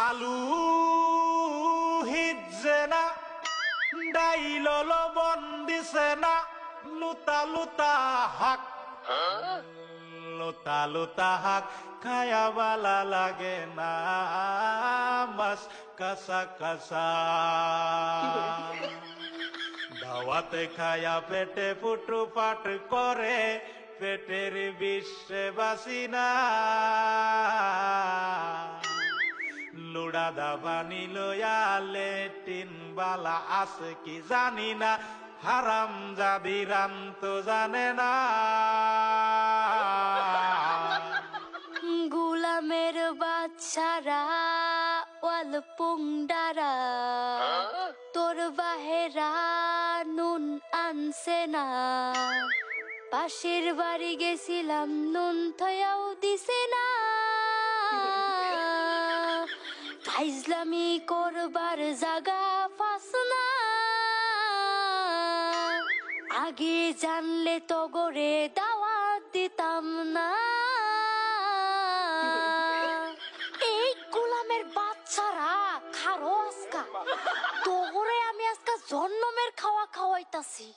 আলু হিজছে না, ডাইল লবণ দিছে না, লুতা লুতা হাক, লুতা লুতা হাক খায়া বালা লাগে না, মাছ কাঁচা কাঁচা। দাওয়াতে খায়া পেটে ফুটু পাট করে, পেটের বিশ্বে বাসি না। লুড়া দাবানি লয়া লেটিন বালা আছে কি জানি না, হারাম জাদি রান্ত জানে না। গুলামের বাচ্চারা ওয়াল পুংডারা, তোর বাহেরা নুন আনছে না। পাশের বাড়ি গেছিলাম নুন থয়াও দিছে না। ফাইজলামি করবার জাগা পাস না। আগে জানলে তো গরে দাওয়াত দিতাম না। এই গোলামের বাচ্চারা খারো আজকা, তোরে আমি আজকা জন্মের খাওয়া খাওয়াইতাছি।